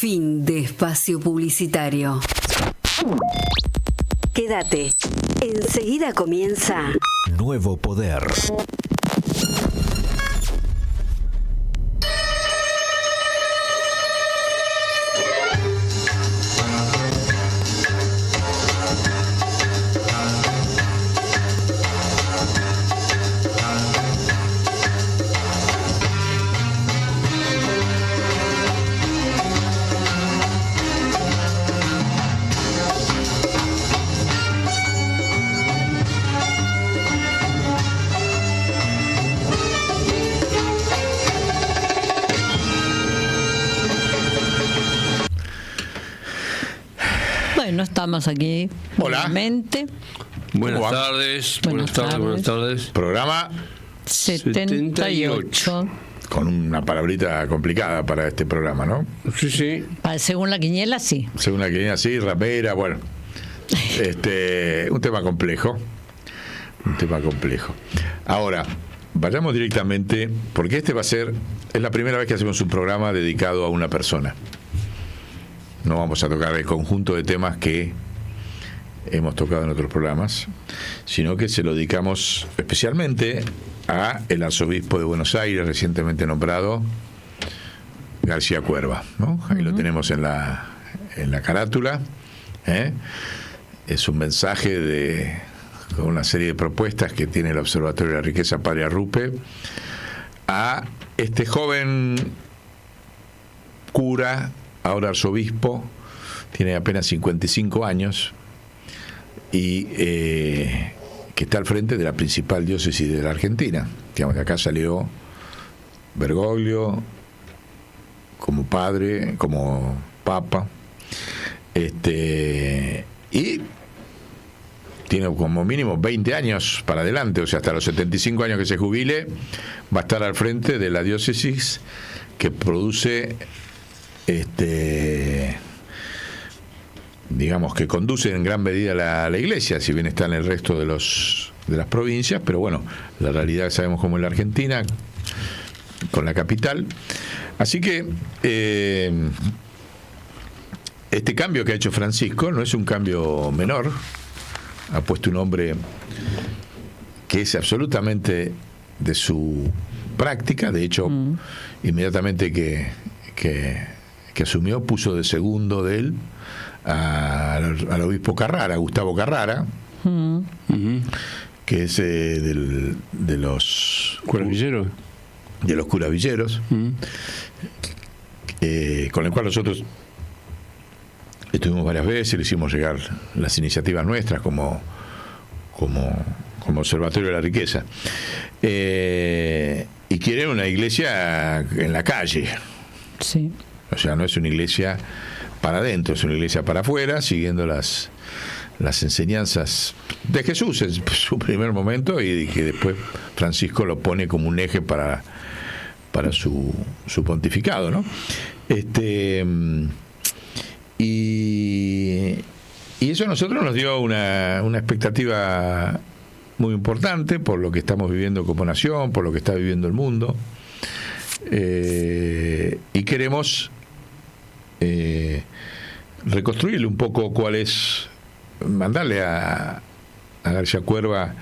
Fin de espacio publicitario. Quédate. Enseguida comienza Nuevo Poder. Bueno, estamos aquí nuevamente. Buenas tardes. Programa 78. con una palabrita complicada para este programa, ¿no? Sí. Según la quiniela, sí. Según la quiniela, sí, rapera, bueno. Un tema complejo. Ahora, vayamos directamente, porque es la primera vez que hacemos un programa dedicado a una persona. No vamos a tocar el conjunto de temas que hemos tocado en otros programas, sino que se lo dedicamos especialmente a el arzobispo de Buenos Aires, recientemente nombrado, García Cuerva, ¿no? Ahí lo tenemos en la carátula. Es un mensaje con una serie de propuestas que tiene el Observatorio de la Riqueza Padre Arrupe a este joven cura, ahora arzobispo, tiene apenas 55 años y que está al frente de la principal diócesis de la Argentina. Digamos que acá salió Bergoglio como padre, como papa, y tiene como mínimo 20 años para adelante, o sea, hasta los 75 años que se jubile, va a estar al frente de la diócesis que produce digamos que conduce en gran medida la iglesia, si bien está en el resto de las provincias, pero bueno, la realidad sabemos cómo es la Argentina, con la capital. Así que este cambio que ha hecho Francisco no es un cambio menor. Ha puesto un hombre que es absolutamente de su práctica. De hecho, inmediatamente que asumió, puso de segundo de él al obispo Carrara, Gustavo Carrara, que es de los Curavilleros. De los curavilleros, con el cual nosotros estuvimos varias veces, le hicimos llegar las iniciativas nuestras como Observatorio de la Riqueza. Y quieren una iglesia en la calle. Sí. O sea, no es una iglesia para adentro, es una iglesia para afuera, siguiendo las enseñanzas de Jesús en su primer momento, y que después Francisco lo pone como un eje para su pontificado, ¿no? Y eso a nosotros nos dio una expectativa muy importante por lo que estamos viviendo como nación, por lo que está viviendo el mundo, y queremos reconstruirle un poco mandarle a García Cuerva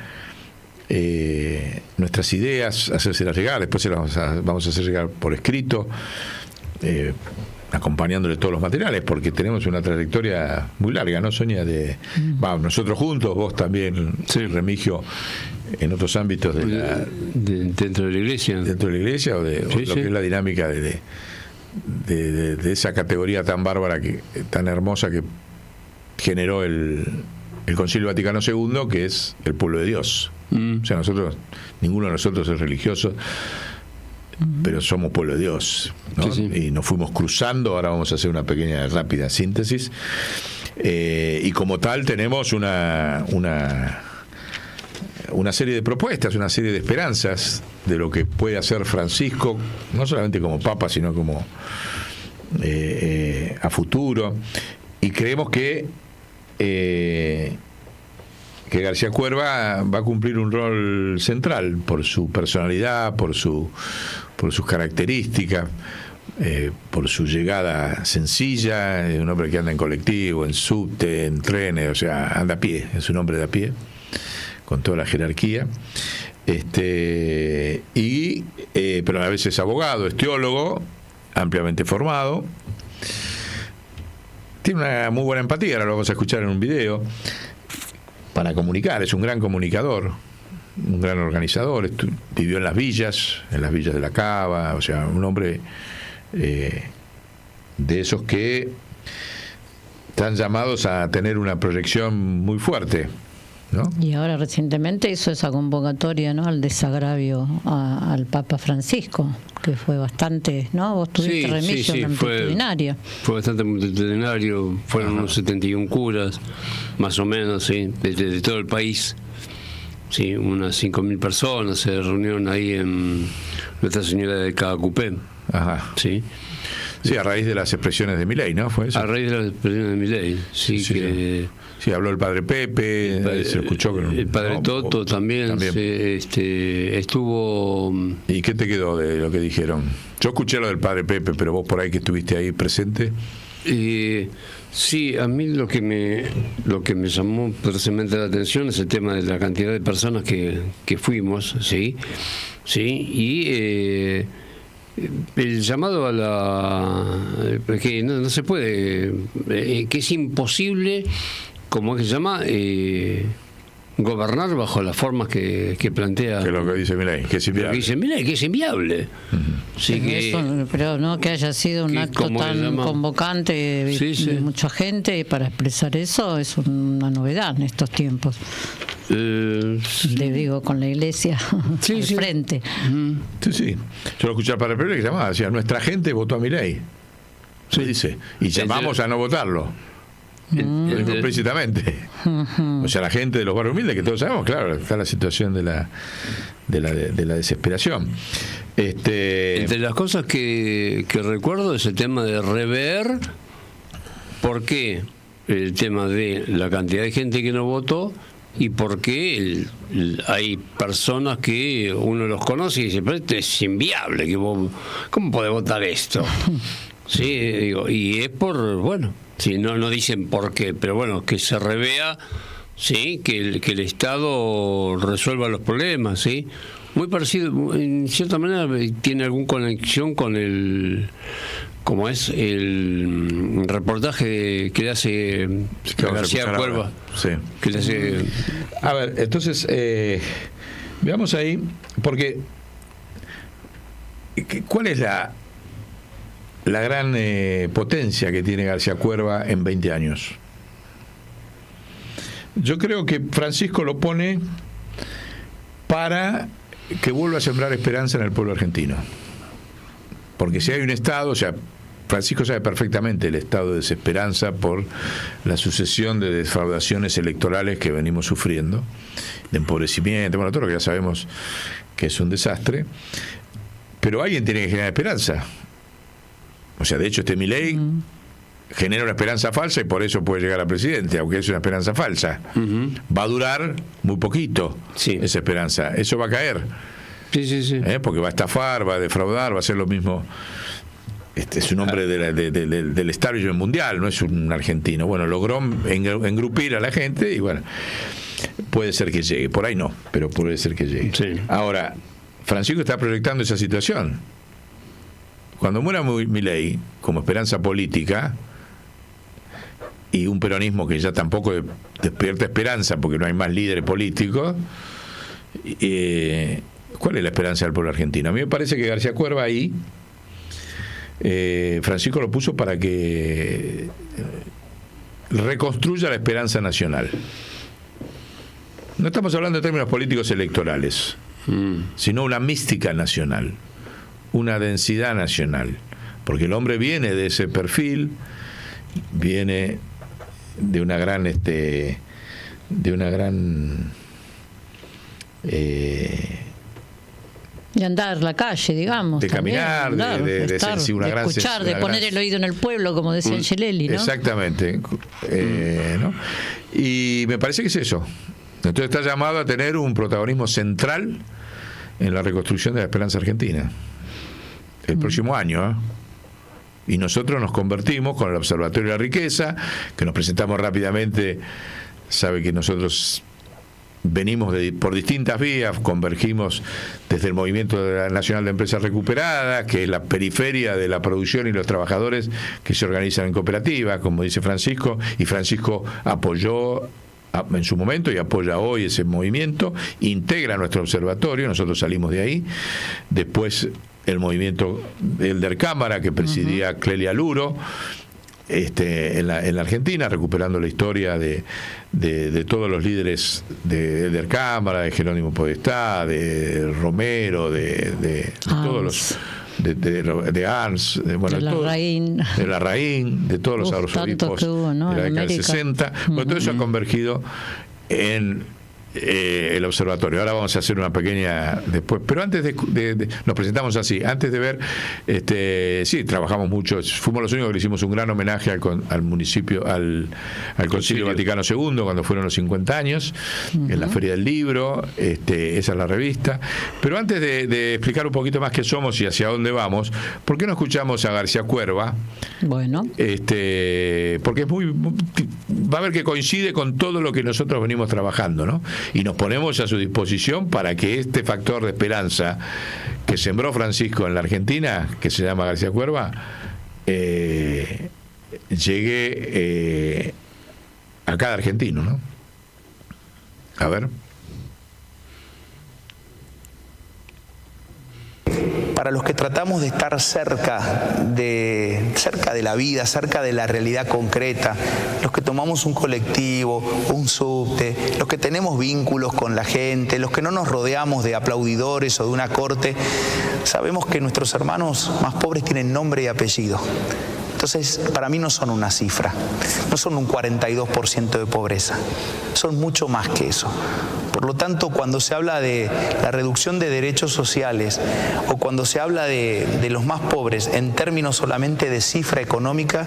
nuestras ideas, hacérselas llegar, después se las vamos a hacer llegar por escrito, acompañándole todos los materiales, porque tenemos una trayectoria muy larga, ¿no, Sonia? Nosotros juntos, vos también, sí, Remigio, en otros ámbitos dentro de la iglesia. Dentro de la iglesia, o de lo que es la dinámica de esa categoría tan bárbara, tan hermosa que generó el Concilio Vaticano II, que es el pueblo de Dios. O sea, ninguno de nosotros es religioso, pero somos pueblo de Dios, ¿no? Y nos fuimos cruzando. Ahora vamos a hacer una pequeña rápida síntesis, y como tal tenemos una serie de propuestas, una serie de esperanzas de lo que puede hacer Francisco, no solamente como papa, sino como a futuro. Y creemos que García Cuerva va a cumplir un rol central por su personalidad, por sus características, por su llegada sencilla, es un hombre que anda en colectivo, en subte, en trenes, o sea, anda a pie, es un hombre de a pie, con toda la jerarquía. Pero a veces es abogado, es teólogo, ampliamente formado. Tiene una muy buena empatía, ahora lo vamos a escuchar en un video, para comunicar, es un gran comunicador, un gran organizador, vivió en las villas de la Cava, o sea, un hombre de esos que están llamados a tener una proyección muy fuerte, ¿no? Y ahora recientemente hizo esa convocatoria, ¿no?, al desagravio al Papa Francisco, que fue bastante, ¿no? Vos tuviste remisión multitudinaria. Fue bastante multitudinario, fueron unos 71 curas, más o menos, sí, de todo el país. Sí, unas 5.000 personas se reunieron ahí en Nuestra Señora de Cadacupé. Ajá. Sí. Sí, a raíz de las expresiones de Milei, ¿no? ¿Fue eso? A raíz de las expresiones de Milei, sí. Sí, habló el padre Pepe, se escuchó. El padre Toto también. Estuvo... ¿Y qué te quedó de lo que dijeron? Yo escuché lo del padre Pepe, pero vos por ahí que estuviste ahí presente. Sí, a mí lo que me llamó precisamente la atención es el tema de la cantidad de personas que fuimos, sí, y el llamado a que no se puede, que es imposible, como es que se llama, gobernar bajo las formas que plantea, que es lo que dice Milei, que es inviable. Que es inviable. Sí, pero no que haya sido un acto tan convocante de mucha gente para expresar eso, es una novedad en estos tiempos. Le digo, con la iglesia al frente. Sí. Yo lo escuché al padre Pepe que llamaba, decía, nuestra gente votó a Milei. Sí, dice. Y llamamos a no votarlo. Implícitamente. O sea, la gente de los barrios humildes, que todos sabemos, claro, está la situación de la desesperación. Entre las cosas que recuerdo es el tema de rever por qué el tema de la cantidad de gente que no votó y por qué hay personas que uno los conoce y dice, pero esto es inviable, ¿cómo podés votar esto? Sí, digo, y es sí, no dicen por qué, pero bueno, que se revea, sí, que el Estado resuelva los problemas, sí. Muy parecido, en cierta manera tiene alguna conexión con el reportaje que le hace García Cuerva. Sí. Que le hace... A ver, entonces veamos ahí, porque ¿cuál es la gran potencia que tiene García Cuerva en 20 años? Yo creo que Francisco lo pone para que vuelva a sembrar esperanza en el pueblo argentino. Porque si hay un Estado, o sea, Francisco sabe perfectamente el estado de desesperanza por la sucesión de defraudaciones electorales que venimos sufriendo, de empobrecimiento, bueno, todo lo que ya sabemos que es un desastre, pero alguien tiene que generar esperanza. O sea, de hecho, Milei genera una esperanza falsa y por eso puede llegar a presidente, aunque es una esperanza falsa. Va a durar muy poquito esa esperanza. Eso va a caer. Sí. Porque va a estafar, va a defraudar, va a hacer lo mismo. Es un hombre del establishment mundial, no es un argentino. Bueno, logró engrupir a la gente y bueno, puede ser que llegue. Por ahí no, pero puede ser que llegue. Sí. Ahora, Francisco está proyectando esa situación. Cuando muera Milei como esperanza política y un peronismo que ya tampoco despierta esperanza porque no hay más líderes políticos, ¿cuál es la esperanza del pueblo argentino? A mí me parece que García Cuerva ahí, Francisco lo puso para que reconstruya la esperanza nacional. No estamos hablando de términos políticos electorales, sino una mística nacional, una densidad nacional, porque el hombre viene de ese perfil, viene de una gran de andar la calle, digamos, de también, caminar, andar, de escuchar, de poner el oído en el pueblo, como decía Angelelli, ¿no? Exactamente. ¿No? Y me parece que es eso. Entonces está llamado a tener un protagonismo central en la reconstrucción de la esperanza argentina el próximo año, Y nosotros nos convertimos con el Observatorio de la Riqueza, que nos presentamos rápidamente. Sabe que nosotros venimos por distintas vías, convergimos desde el Movimiento Nacional de Empresas Recuperadas, que es la periferia de la producción y los trabajadores que se organizan en cooperativas, como dice Francisco, y Francisco apoyó en su momento y apoya hoy ese movimiento, integra nuestro observatorio, nosotros salimos de ahí. Después el movimiento Elder Cámara, que presidía Clelia Luro, en la Argentina, recuperando la historia de todos los líderes de Elder Cámara, de Jerónimo Podestá, de Romero, de todos los de Arns, de Larraín, de todos los arzobispos de la década del 60. Bueno, todo eso ha convergido en el observatorio. Ahora vamos a hacer una pequeña después, pero antes nos presentamos así, antes de ver, sí, trabajamos mucho, fuimos los únicos que le hicimos un gran homenaje al municipio, al Concilio Vaticano II, cuando fueron los 50 años, en la Feria del Libro, esa es la revista. Pero antes de explicar un poquito más qué somos y hacia dónde vamos, ¿por qué no escuchamos a García Cuerva? Bueno. Porque va a ver que coincide con todo lo que nosotros venimos trabajando, ¿no? Y nos ponemos a su disposición para que este factor de esperanza que sembró Francisco en la Argentina, que se llama García Cuerva, llegue a cada argentino, ¿no? A ver. Para los que tratamos de estar cerca de la vida, cerca de la realidad concreta, los que tomamos un colectivo, un subte, los que tenemos vínculos con la gente, los que no nos rodeamos de aplaudidores o de una corte, sabemos que nuestros hermanos más pobres tienen nombre y apellido. Entonces, para mí no son una cifra, no son un 42% de pobreza, son mucho más que eso. Por lo tanto, cuando se habla de la reducción de derechos sociales o cuando se habla de los más pobres en términos solamente de cifra económica,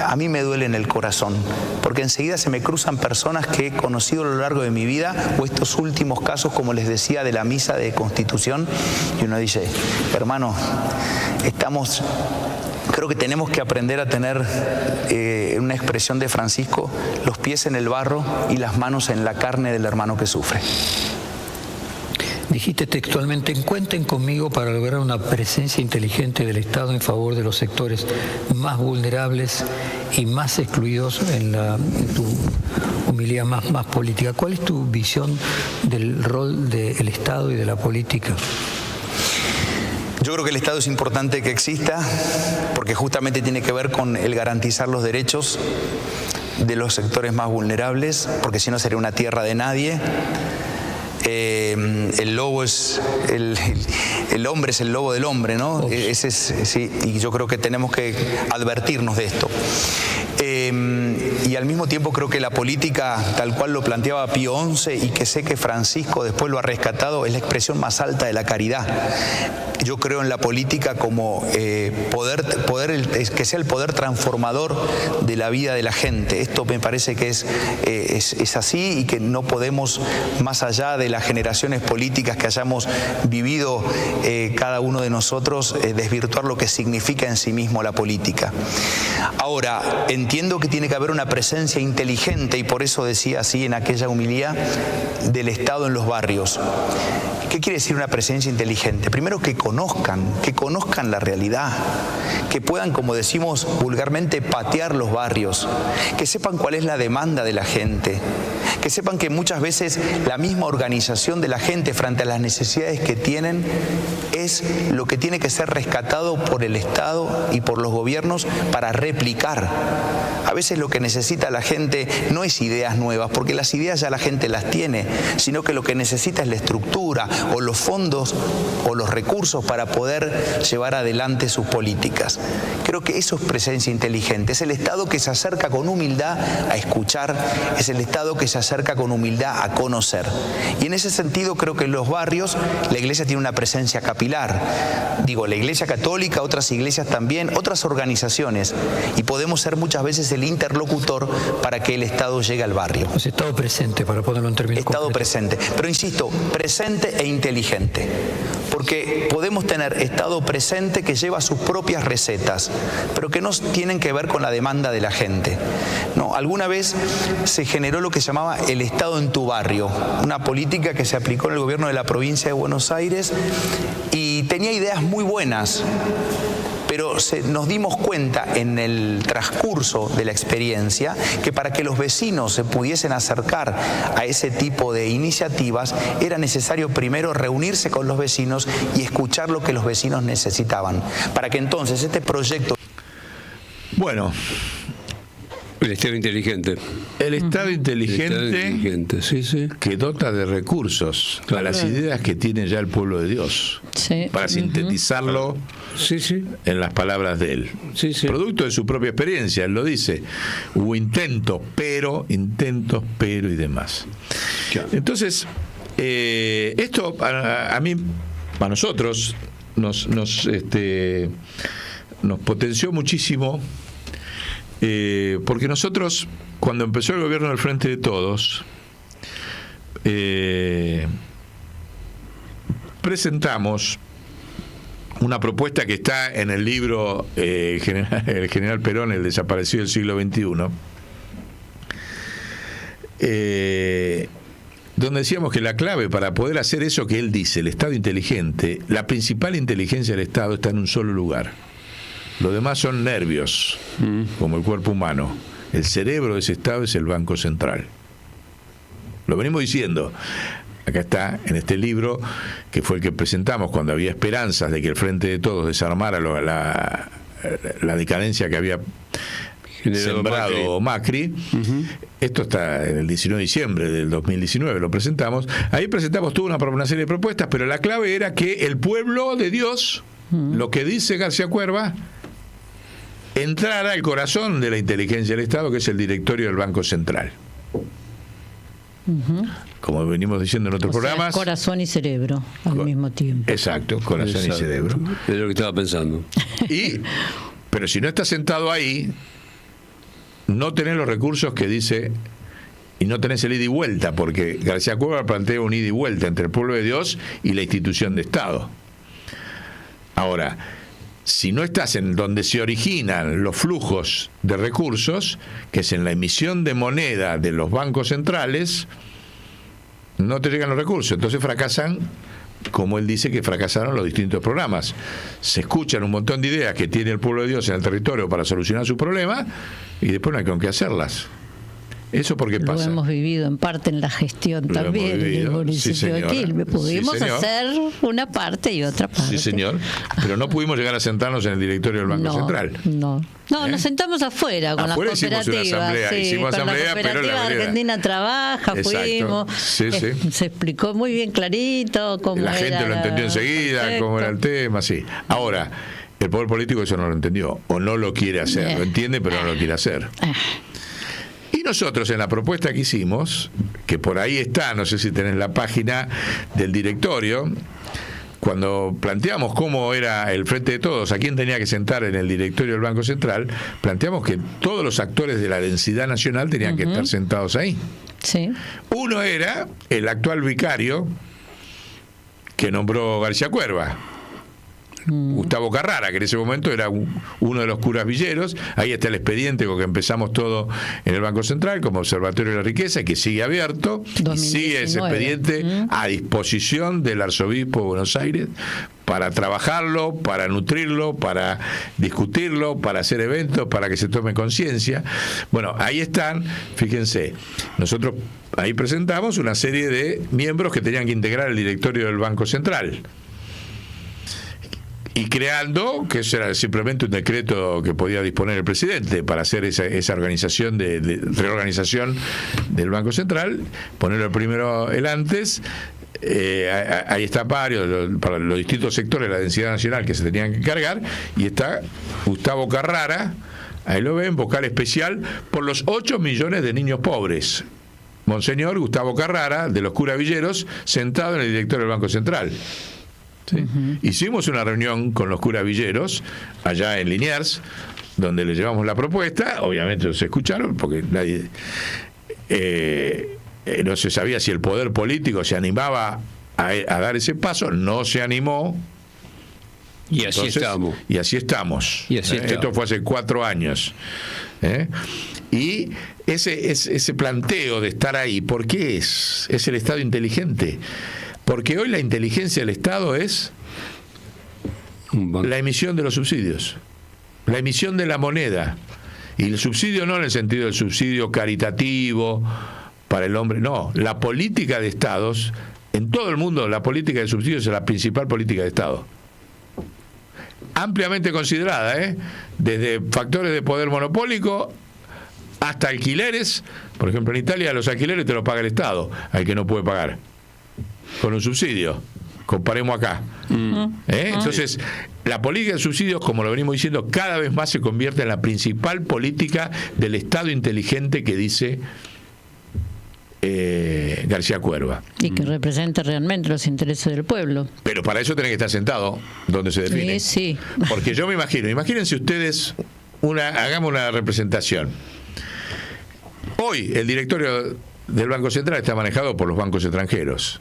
a mí me duele en el corazón, porque enseguida se me cruzan personas que he conocido a lo largo de mi vida, o estos últimos casos, como les decía, de la misa de Constitución, y uno dice, hermano, creo que tenemos que aprender a tener, una expresión de Francisco, los pies en el barro y las manos en la carne del hermano que sufre. Dijiste textualmente, cuenten conmigo para lograr una presencia inteligente del Estado en favor de los sectores más vulnerables y más excluidos en tu humildad más política. ¿Cuál es tu visión del rol del Estado y de la política? Yo creo que el Estado es importante que exista porque justamente tiene que ver con el garantizar los derechos de los sectores más vulnerables, porque si no sería una tierra de nadie. El lobo es el hombre es el lobo del hombre, ¿no? Ese es, sí, y yo creo que tenemos que advertirnos de esto. Y al mismo tiempo creo que la política, tal cual lo planteaba Pío XI y que sé que Francisco después lo ha rescatado, es la expresión más alta de la caridad. Yo creo en la política como que sea el poder transformador de la vida de la gente. Esto me parece que es así y que no podemos, más allá de las generaciones políticas que hayamos vivido cada uno de nosotros, desvirtuar lo que significa en sí mismo la política. Ahora, entiendo que tiene que haber una presencia inteligente, y por eso decía así en aquella homilía, del Estado en los barrios. ¿Qué quiere decir una presencia inteligente? Primero, que conozcan la realidad, que puedan, como decimos vulgarmente, patear los barrios, que sepan cuál es la demanda de la gente, que sepan que muchas veces la misma organización de la gente frente a las necesidades que tienen es lo que tiene que ser rescatado por el Estado y por los gobiernos para replicar. A veces lo que necesita la gente no es ideas nuevas, porque las ideas ya la gente las tiene, sino que lo que necesita es la estructura o los fondos o los recursos para poder llevar adelante sus políticas. Creo que eso es presencia inteligente, es el Estado que se acerca con humildad a escuchar, es el Estado que se acerca con humildad a conocer. Y en ese sentido creo que en los barrios la Iglesia tiene una presencia capilar. Digo, la Iglesia Católica, otras iglesias también, otras organizaciones, y podemos ser muchas veces el interlocutor para que el Estado llegue al barrio. Pues Estado presente, para ponerlo en términos Estado concretos. presente, pero insisto, presente e inteligente, porque podemos tener Estado presente que lleva sus propias recetas, pero que no tienen que ver con la demanda de la gente. No, alguna vez se generó lo que se llamaba el Estado en tu barrio, una política que se aplicó en el gobierno de la provincia de Buenos Aires y tenía ideas muy buenas, pero nos dimos cuenta en el transcurso de la experiencia que para que los vecinos se pudiesen acercar a ese tipo de iniciativas era necesario primero reunirse con los vecinos y escuchar lo que los vecinos necesitaban, para que entonces este proyecto... Bueno, el Estado inteligente. El Estado inteligente, sí. Que dota de recursos a las ideas que tiene ya el pueblo de Dios, para sintetizarlo en las palabras de él. Producto de su propia experiencia, él lo dice. Hubo intentos, pero y demás. Claro. Entonces, esto a nosotros nos potenció muchísimo. Porque nosotros, cuando empezó el gobierno del Frente de Todos, presentamos una propuesta que está en el libro El General Perón, el desaparecido del siglo XXI, donde decíamos que la clave para poder hacer eso que él dice, el Estado inteligente, la principal inteligencia del Estado está en un solo lugar. Lo demás son nervios, como el cuerpo humano. El cerebro de ese Estado es el Banco Central. Lo venimos diciendo. Acá está, en este libro, que fue el que presentamos cuando había esperanzas de que el Frente de Todos desarmara la decadencia que había sembrado Macri. Esto está en el 19 de diciembre del 2019, lo presentamos. Ahí presentamos toda una serie de propuestas, pero la clave era que el pueblo de Dios, lo que dice García Cuerva, entrara al corazón de la inteligencia del Estado, que es el directorio del Banco Central. Como venimos diciendo en otros programas. Corazón y cerebro al mismo tiempo. Exacto, corazón y cerebro. Es lo que estaba pensando. Pero si no estás sentado ahí, no tenés los recursos que dice, y no tenés el ida y vuelta, porque García Cuerva plantea un ida y vuelta entre el pueblo de Dios y la institución de Estado. Ahora, si no estás en donde se originan los flujos de recursos, que es en la emisión de moneda de los bancos centrales, no te llegan los recursos. Entonces fracasan, como él dice que fracasaron los distintos programas. Se escuchan un montón de ideas que tiene el pueblo de Dios en el territorio para solucionar su problema y después no hay con qué hacerlas. ¿Eso por qué pasa? Lo hemos vivido en parte en la gestión también en el municipio de Quilmes. Pudimos hacer una parte y otra parte. Sí, señor. Pero no pudimos llegar a sentarnos en en el directorio del Banco Central. No, nos sentamos afuera con las cooperativas. Hicimos asamblea, con la cooperativa Argentina Trabaja, fuimos. Se explicó muy bien clarito cómo era. La gente lo entendió enseguida, cómo era el tema, sí. Ahora, el poder político eso no lo entendió, o no lo quiere hacer. Lo entiende, pero no lo quiere hacer. Y nosotros en la propuesta que hicimos, que por ahí está, no sé si tenés la página del directorio, cuando planteamos cómo era el Frente de Todos, a quién tenía que sentar en el directorio del Banco Central, planteamos que todos los actores de la densidad nacional tenían que estar sentados ahí. Sí. Uno era el actual vicario que nombró García Cuerva, Gustavo Carrara, que en ese momento era uno de los curas villeros. Ahí está el expediente con que empezamos todo en el Banco Central como Observatorio de la Riqueza, que sigue abierto, 2019. Y sigue ese expediente a disposición del arzobispo de Buenos Aires para trabajarlo, para nutrirlo, para discutirlo, para hacer eventos, para que se tome conciencia. Bueno, ahí están, fíjense, nosotros ahí presentamos una serie de miembros que tenían que integrar el directorio del Banco Central. Y creando, que eso era simplemente un decreto que podía disponer el presidente para hacer esa organización de reorganización del Banco Central, ponerlo primero el antes. Ahí está varios para los distintos sectores de la densidad nacional que se tenían que encargar, y está Gustavo Carrara, ahí lo ven, vocal especial por los 8 millones de niños pobres. Monseñor Gustavo Carrara, de los curas villeros, sentado en el directorio del Banco Central. ¿Sí? Hicimos una reunión con los curas villeros allá en Liniers, donde le llevamos la propuesta. Obviamente no se escucharon porque nadie no se sabía si el poder político se animaba a dar ese paso, no se animó. Y así estamos. Y así estamos. Esto fue hace 4 años. Y ese planteo de estar ahí, ¿por qué es? Es el Estado inteligente. Porque hoy la inteligencia del Estado es la emisión de los subsidios, la emisión de la moneda. Y el subsidio no en el sentido del subsidio caritativo para el hombre, no. La política de Estados, en todo el mundo, la política de subsidios es la principal política de Estado. Ampliamente considerada, desde factores de poder monopólico hasta alquileres. Por ejemplo, en Italia los alquileres te los paga el Estado al que no puede pagar con un subsidio. Comparemos acá. Entonces, la política de subsidios, como lo venimos diciendo, cada vez más se convierte en la principal política del Estado inteligente que dice García Cuerva. Y que representa realmente los intereses del pueblo. Pero para eso tenés que estar sentado donde se define. Sí. Porque yo me imagínense ustedes, hagamos una representación. Hoy el directorio del Banco Central está manejado por los bancos extranjeros.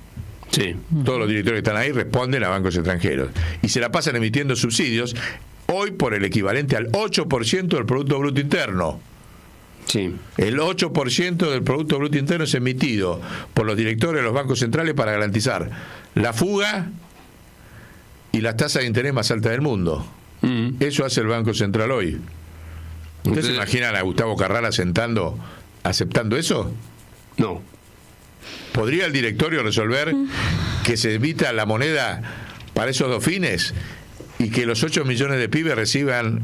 Sí. Todos los directores que están ahí responden a bancos extranjeros. Y se la pasan emitiendo subsidios, hoy por el equivalente al 8% del Producto Bruto Interno. Sí. El 8% del Producto Bruto Interno es emitido por los directores de los bancos centrales para garantizar la fuga y las tasas de interés más altas del mundo. Eso hace el Banco Central hoy. ¿Ustedes se imaginan a Gustavo Carrara aceptando eso? No. ¿Podría el directorio resolver que se emita la moneda para esos 2 fines y que los 8 millones de pibes reciban,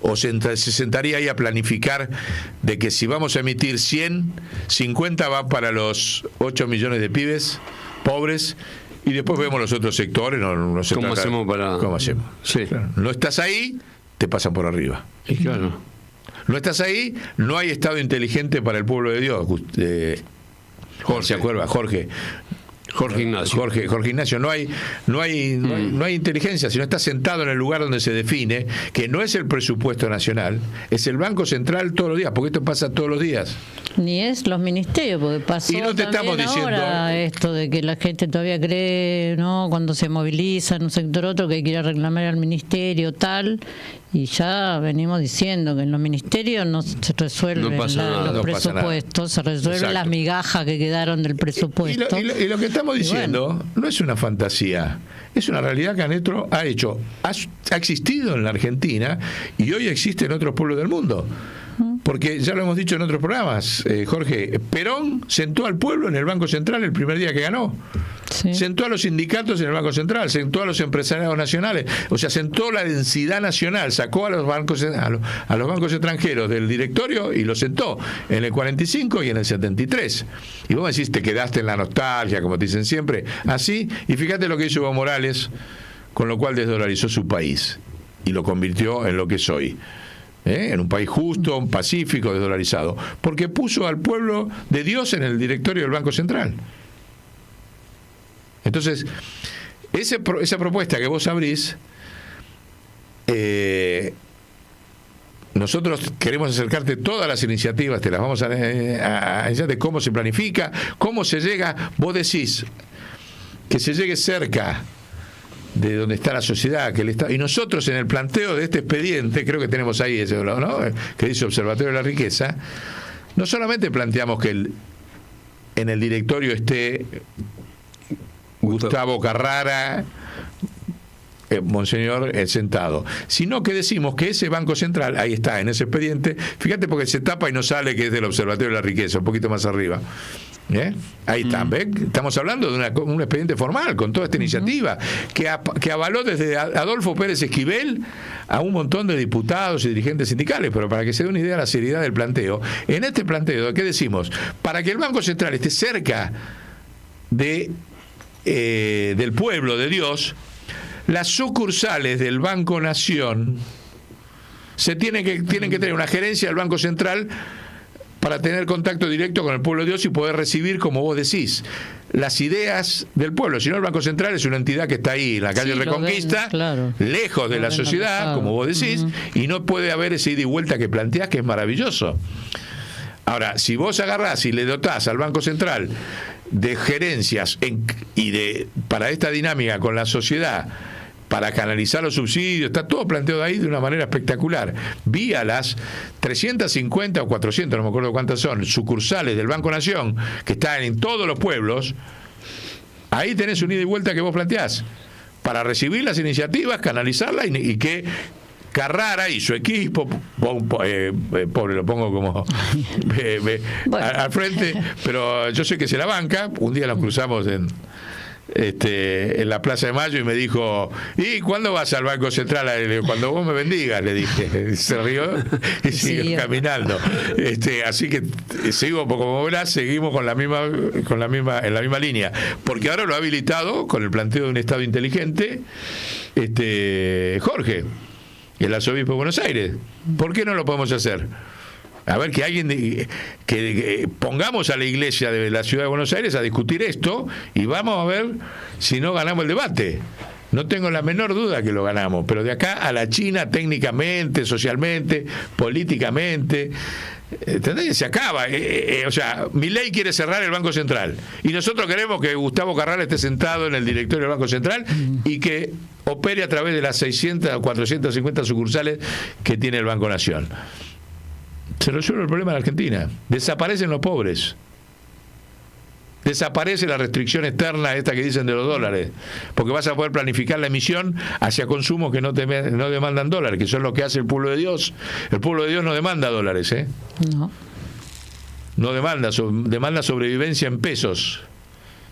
o se sentaría ahí a planificar de que si vamos a emitir 100, 50 va para los 8 millones de pibes pobres y después vemos los otros sectores? ¿Cómo hacemos? Sí. Claro. No estás ahí, te pasan por arriba. Y claro. No estás ahí, no hay Estado inteligente para el pueblo de Dios. Jorge Ignacio, no hay inteligencia. Si no estás sentado en el lugar donde se define, que no es el presupuesto nacional, es el Banco Central todos los días, porque esto pasa todos los días. Ni es los ministerios, porque pasó y no te estamos diciendo ahora esto de que la gente todavía cree, ¿no? Cuando se moviliza en un sector otro que hay que ir a reclamar al ministerio tal, y ya venimos diciendo que en los ministerios no se resuelven los presupuestos, se resuelven las migajas que quedaron del presupuesto. Y lo que estamos diciendo no es una fantasía, es una realidad que Anetro ha hecho, ha existido en la Argentina y hoy existe en otros pueblos del mundo. Porque ya lo hemos dicho en otros programas, Jorge, Perón sentó al pueblo en el Banco Central el primer día que ganó. Sí. Sentó a los sindicatos en el Banco Central, sentó a los empresarios nacionales, o sea, sentó la densidad nacional, sacó a los bancos extranjeros del directorio y los sentó en el 45 y en el 73. Y vos me decís, te quedaste en la nostalgia, como te dicen siempre, así, y fíjate lo que hizo Evo Morales, con lo cual desdolarizó su país y lo convirtió en lo que es hoy. En un país justo, pacífico, desdolarizado, porque puso al pueblo de Dios en el directorio del Banco Central. Entonces, esa propuesta que vos abrís, nosotros queremos acercarte todas las iniciativas, te las vamos a enseñar de cómo se planifica, cómo se llega. Vos decís que se llegue cerca de donde está la sociedad, que el Estado, y nosotros en el planteo de este expediente, creo que tenemos ahí ese, ¿no? Que dice Observatorio de la Riqueza, no solamente planteamos que en el directorio esté Gustavo Carrara, Monseñor sentado, sino que decimos que ese Banco Central, ahí está, en ese expediente, fíjate porque se tapa y no sale que es del Observatorio de la Riqueza, un poquito más arriba. Ahí está, ¿ves? Estamos hablando de un expediente formal con toda esta iniciativa que avaló desde Adolfo Pérez Esquivel a un montón de diputados y dirigentes sindicales, pero para que se dé una idea de la seriedad del planteo, en este planteo, ¿qué decimos? Para que el Banco Central esté cerca del pueblo de Dios, las sucursales del Banco Nación tienen que tener una gerencia del Banco Central para tener contacto directo con el pueblo de Dios y poder recibir, como vos decís, las ideas del pueblo. Si no, el Banco Central es una entidad que está ahí en la calle Reconquista, lejos de la sociedad, como vos decís, y no puede haber ese ida y vuelta que planteás, que es maravilloso. Ahora, si vos agarrás y le dotás al Banco Central de gerencias para esta dinámica con la sociedad, para canalizar los subsidios, está todo planteado ahí de una manera espectacular, vía las 350 o 400, no me acuerdo cuántas son, sucursales del Banco Nación, que están en todos los pueblos, ahí tenés un ida y vuelta que vos planteás, para recibir las iniciativas, canalizarlas y que Carrara y su equipo, pobre, lo pongo como bueno, al frente, pero yo sé que se la banca. Un día nos cruzamos en la Plaza de Mayo y me dijo: ¿y cuándo vas al Banco Central? Cuando vos me bendigas, le dije. Se rió y siguió caminando. Así que sigo, como verás, seguimos en la misma línea, porque ahora lo ha habilitado con el planteo de un Estado inteligente, Jorge, el arzobispo de Buenos Aires. ¿Por qué no lo podemos hacer? A ver, que pongamos a la Iglesia de la Ciudad de Buenos Aires a discutir esto y vamos a ver si no ganamos el debate. No tengo la menor duda que lo ganamos, pero de acá a la China, técnicamente, socialmente, políticamente, ¿entendés? Se acaba. O sea, Milei quiere cerrar el Banco Central y nosotros queremos que Gustavo Carrara esté sentado en el directorio del Banco Central y que opere a través de las 600 o 450 sucursales que tiene el Banco Nación. Se resuelve el problema de la Argentina. Desaparecen los pobres. Desaparece la restricción externa esta que dicen de los dólares, porque vas a poder planificar la emisión hacia consumos que no demandan dólares, que son lo que hace el pueblo de Dios. El pueblo de Dios no demanda dólares, no demanda sobrevivencia en pesos.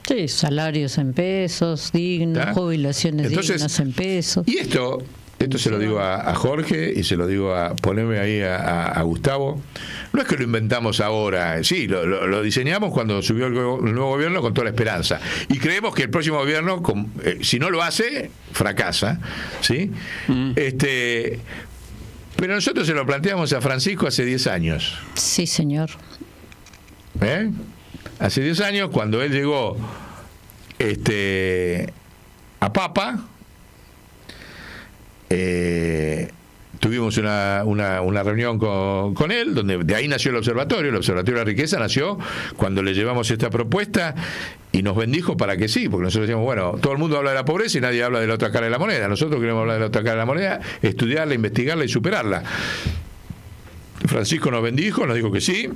Sí, salarios en pesos dignos, jubilaciones dignas en pesos. Y esto se lo digo a Jorge y se lo digo poneme ahí a Gustavo. No es que lo inventamos ahora, sí, lo diseñamos cuando subió el nuevo gobierno con toda la esperanza. Y creemos que el próximo gobierno, si no lo hace, fracasa, ¿sí? Pero nosotros se lo planteamos a Francisco hace 10 años. Sí, señor. Hace 10 años, cuando él llegó a Papa, tuvimos una reunión con él, donde de ahí nació el Observatorio de la Riqueza nació cuando le llevamos esta propuesta y nos bendijo para que sí, porque nosotros decíamos, bueno, todo el mundo habla de la pobreza y nadie habla de la otra cara de la moneda. Nosotros queremos hablar de la otra cara de la moneda, estudiarla, investigarla y superarla. Francisco nos bendijo, nos dijo que sí,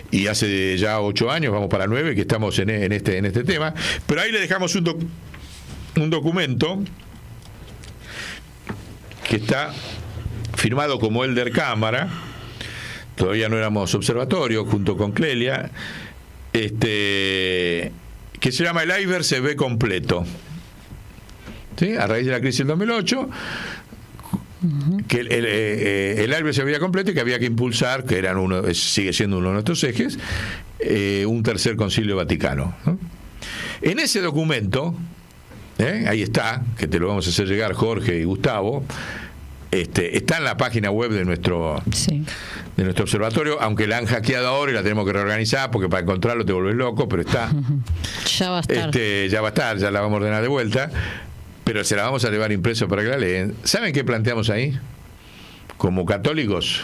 y hace ya 8 años, vamos para 9, que estamos en este tema, pero ahí le dejamos un documento que está firmado como Elder Cámara, todavía no éramos observatorio, junto con Clelia, que se llama El iceberg se ve completo, ¿sí? A raíz de la crisis del 2008, que el iceberg se veía completo y que había que impulsar, que sigue siendo uno de nuestros ejes, un tercer concilio vaticano, ¿no? En ese documento, ahí está, que te lo vamos a hacer llegar Jorge y Gustavo, está en la página web de nuestro observatorio, aunque la han hackeado ahora y la tenemos que reorganizar, porque para encontrarlo te volvés loco, pero está. Ya va a estar. Ya la vamos a ordenar de vuelta, pero se la vamos a llevar impreso para que la leen. ¿Saben qué planteamos ahí? Como católicos,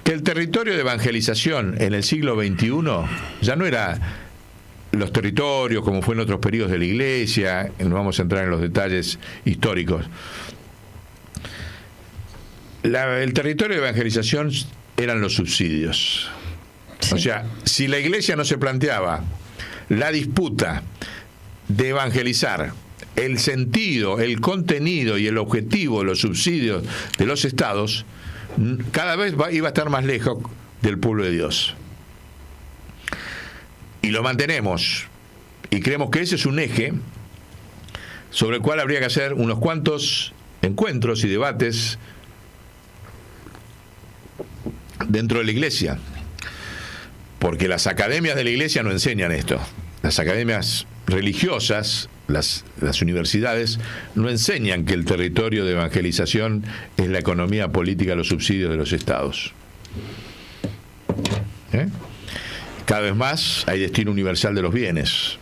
que el territorio de evangelización en el siglo XXI ya no era los territorios como fue en otros periodos de la Iglesia, no vamos a entrar en los detalles históricos. El territorio de evangelización eran los subsidios. Sí. O sea, si la Iglesia no se planteaba la disputa de evangelizar el sentido, el contenido y el objetivo de los subsidios de los estados, cada vez iba a estar más lejos del pueblo de Dios. Y lo mantenemos. Y creemos que ese es un eje sobre el cual habría que hacer unos cuantos encuentros y debates dentro de la Iglesia. Porque las academias de la Iglesia no enseñan esto. Las academias religiosas, las universidades, no enseñan que el territorio de evangelización es la economía política, los subsidios de los estados. Cada vez más hay destino universal de los bienes,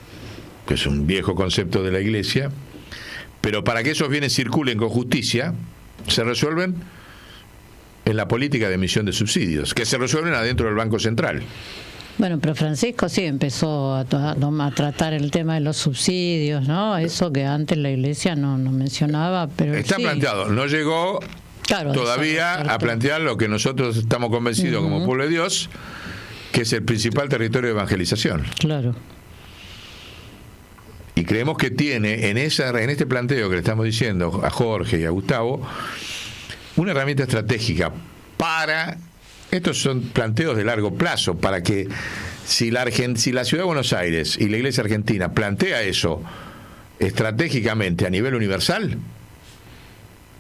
que es un viejo concepto de la Iglesia, pero para que esos bienes circulen con justicia, se resuelven en en la política de emisión de subsidios, que se resuelven adentro del Banco Central. Bueno, pero Francisco sí empezó a tratar el tema de los subsidios, ¿no? Eso que antes la Iglesia no mencionaba, pero está planteado, no llegó todavía a plantear lo que nosotros estamos convencidos como pueblo de Dios, que es el principal territorio de evangelización. Claro. Y creemos que tiene en este planteo que le estamos diciendo a Jorge y a Gustavo una herramienta estratégica para... Estos son planteos de largo plazo, para que si la Ciudad de Buenos Aires y la Iglesia Argentina plantea eso estratégicamente a nivel universal,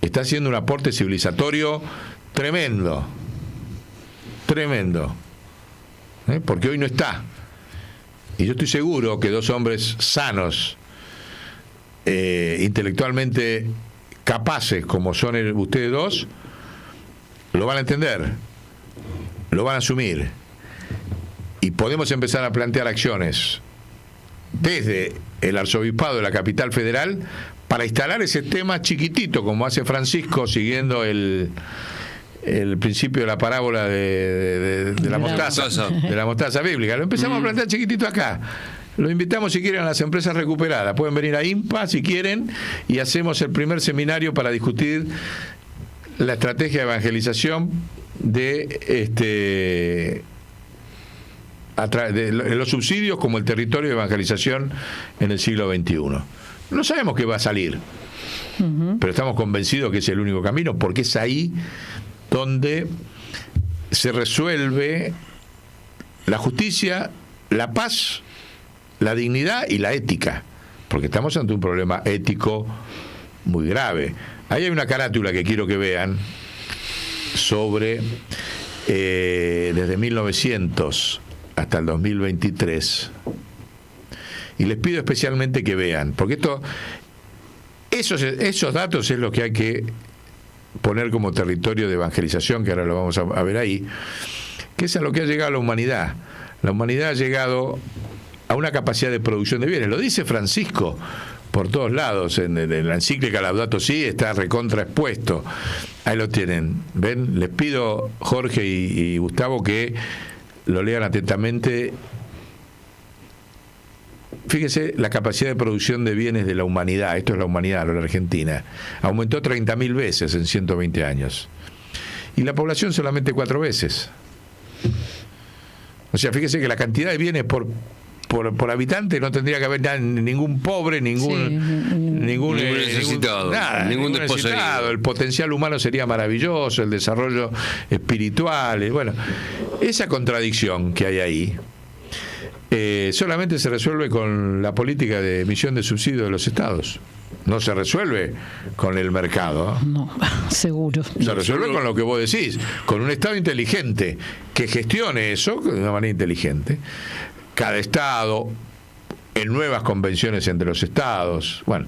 está haciendo un aporte civilizatorio tremendo, porque hoy no está. Y yo estoy seguro que dos hombres sanos, intelectualmente capaces como son ustedes dos, lo van a entender, lo van a asumir, y podemos empezar a plantear acciones desde el arzobispado de la capital federal para instalar ese tema chiquitito, como hace Francisco, siguiendo el principio de la parábola de la mostaza bíblica. Lo empezamos a plantear chiquitito acá. Los invitamos, si quieren, a las empresas recuperadas. Pueden venir a IMPA si quieren, y hacemos el primer seminario para discutir la estrategia de evangelización de los subsidios como el territorio de evangelización en el siglo XXI. No sabemos qué va a salir, pero estamos convencidos que es el único camino, porque es ahí donde se resuelve la justicia, la paz, la dignidad y la ética, porque estamos ante un problema ético muy grave. Ahí hay una carátula que quiero que vean sobre desde 1900 hasta el 2023, y les pido especialmente que vean, porque esos datos es lo que hay que poner como territorio de evangelización, que ahora lo vamos a ver ahí, que es a lo que ha llegado la humanidad. La humanidad ha llegado a una capacidad de producción de bienes, lo dice Francisco por todos lados, en la encíclica Laudato Si está recontraexpuesto. Ahí lo tienen, ven. Les pido, Jorge y Gustavo, que lo lean atentamente. Fíjese la capacidad de producción de bienes de la humanidad. Esto es la humanidad, la Argentina. Aumentó 30.000 veces en 120 años. Y la población solamente 4 veces. O sea, fíjese que la cantidad de bienes por habitante no tendría que haber ningún pobre, ningún necesitado, ningún desposeído. El potencial humano sería maravilloso, el desarrollo espiritual. Bueno, esa contradicción que hay ahí solamente se resuelve con la política de emisión de subsidios de los estados. No se resuelve con el mercado. No, seguro. Se resuelve con lo que vos decís, con un Estado inteligente que gestione eso de una manera inteligente. Cada estado, en nuevas convenciones entre los estados, bueno,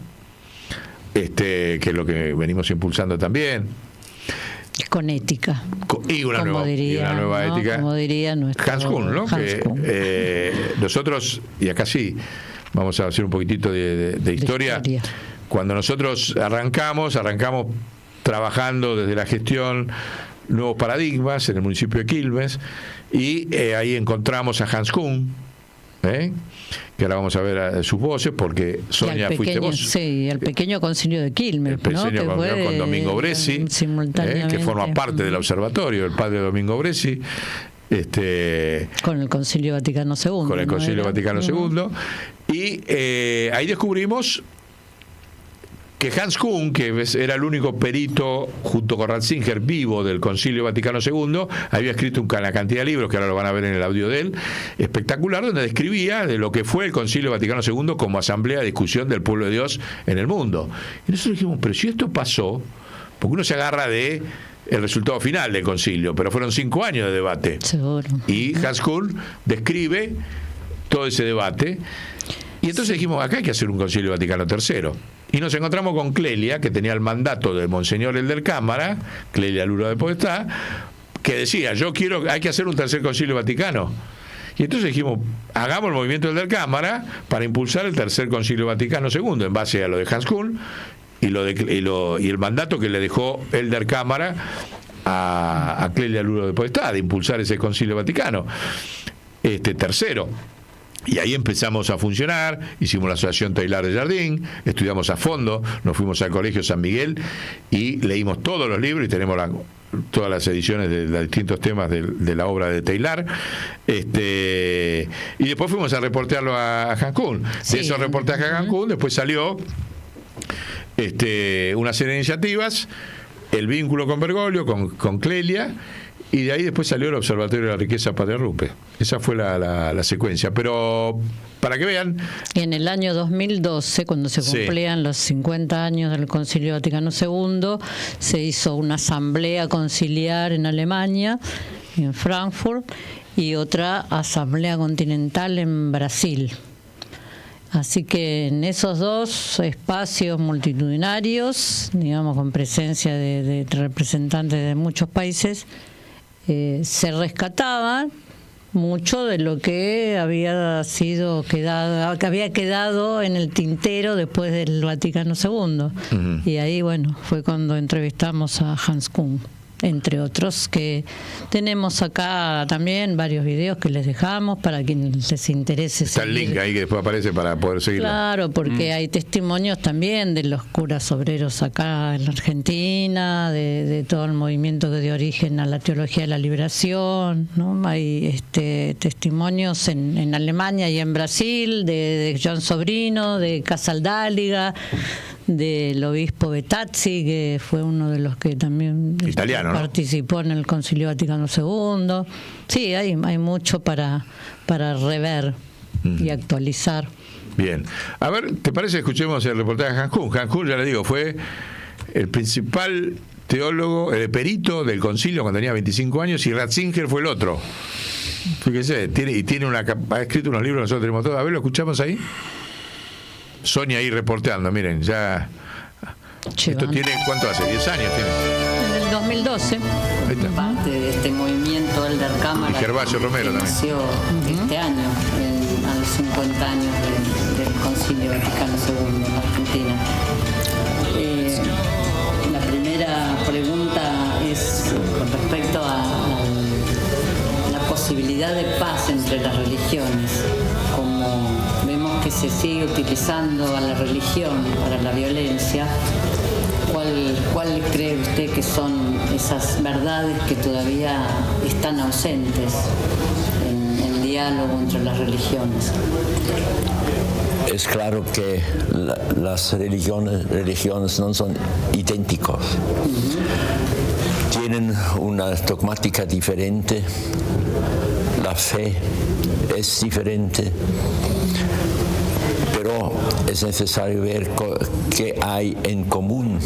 que es lo que venimos impulsando también. Con ética. Y una nueva ética. Como diría nuestro Hans Kuhn, ¿no? Que nosotros, y acá sí, vamos a hacer un poquitito de historia. Cuando nosotros arrancamos trabajando desde la gestión nuevos paradigmas en el municipio de Quilmes, y ahí encontramos a Hans Kuhn, que ahora vamos a ver sus voces, porque Sonia fuiste vos. Sí, el pequeño concilio de Quilmes, el pequeño concilio con Domingo Bressi, que forma parte del observatorio, el padre Domingo Bressi, con el Concilio Vaticano II. Con el Concilio Vaticano II. Y ahí descubrimos que Hans Kuhn, que era el único perito junto con Ratzinger vivo del Concilio Vaticano II, había escrito una cantidad de libros, que ahora lo van a ver en el audio de él, espectacular, donde describía de lo que fue el Concilio Vaticano II como asamblea de discusión del pueblo de Dios en el mundo. Y nosotros dijimos, pero si esto pasó, porque uno se agarra de el resultado final del concilio, pero fueron 5 años de debate. Seguro. Y Hans Kuhn describe todo ese debate. Y entonces dijimos, acá hay que hacer un Concilio Vaticano III. Y nos encontramos con Clelia, que tenía el mandato de Monseñor Elder Cámara, Clelia Lura de Podestá, que decía, hay que hacer un tercer Concilio Vaticano. Y entonces dijimos, hagamos el movimiento Elder Cámara para impulsar el tercer Concilio Vaticano II, en base a lo de Hans Kuhn y el mandato que le dejó Elder Cámara a Clelia Luro de Podestá, de impulsar ese Concilio Vaticano tercero. Y ahí empezamos a funcionar, hicimos la Asociación Teilhard de Jardín, estudiamos a fondo, nos fuimos al Colegio San Miguel y leímos todos los libros y tenemos todas las ediciones de distintos temas de la obra de Teilhard. Y después fuimos a reportearlo a Cancún. Sí. De esos reportajes a Cancún, después salió una serie de iniciativas, el vínculo con Bergoglio, con Clelia, y de ahí después salió el Observatorio de la Riqueza Patria Rupe. Esa fue la secuencia. Pero para que vean... Y en el año 2012, cuando se cumplían los 50 años del Concilio Vaticano II, se hizo una asamblea conciliar en Alemania, en Frankfurt, y otra asamblea continental en Brasil. Así que en esos dos espacios multitudinarios, digamos con presencia de representantes de muchos países, se rescataba mucho de lo que había quedado en el tintero después del Vaticano II. Uh-huh. Y ahí, bueno, fue cuando entrevistamos a Hans Kuhn, entre otros, que tenemos acá también varios videos que les dejamos para quienes les interese. Está el link ahí que después aparece para poder seguirlo. Claro, porque hay testimonios también de los curas obreros acá en la Argentina, de todo el movimiento que dio origen a la teología de la liberación, ¿no? Hay testimonios en Alemania y en Brasil, de John Sobrino, de Casaldáliga, del obispo Betazzi, que fue uno de los que también italiano, participó en el Concilio Vaticano II. Sí, hay mucho para rever y actualizar. Bien. A ver, ¿te parece? Escuchemos el reportaje de Hans Kuhn. Hans Kuhn, ya le digo, fue el principal teólogo, el perito del concilio cuando tenía 25 años, y Ratzinger fue el otro. Fíjese, ha escrito unos libros, nosotros tenemos todos. A ver, ¿lo escuchamos ahí? Sonia ahí reporteando, miren, ya... Esto tiene, ¿cuánto hace? 10 años tiene. En el 2012. Parte de este movimiento Elder Cámara. Y Gervasio Romero también. Nació este año, a los 50 años del Concilio Vaticano II en Argentina. La primera pregunta es con respecto a la posibilidad de paz entre las religiones. Como vemos que se sigue utilizando a la religión para la violencia, ¿cuál cree usted que son esas verdades que todavía están ausentes en el diálogo entre las religiones? Es claro que las religiones no son idénticos. Tienen una dogmática diferente, la fe es diferente, pero es necesario ver qué hay en común,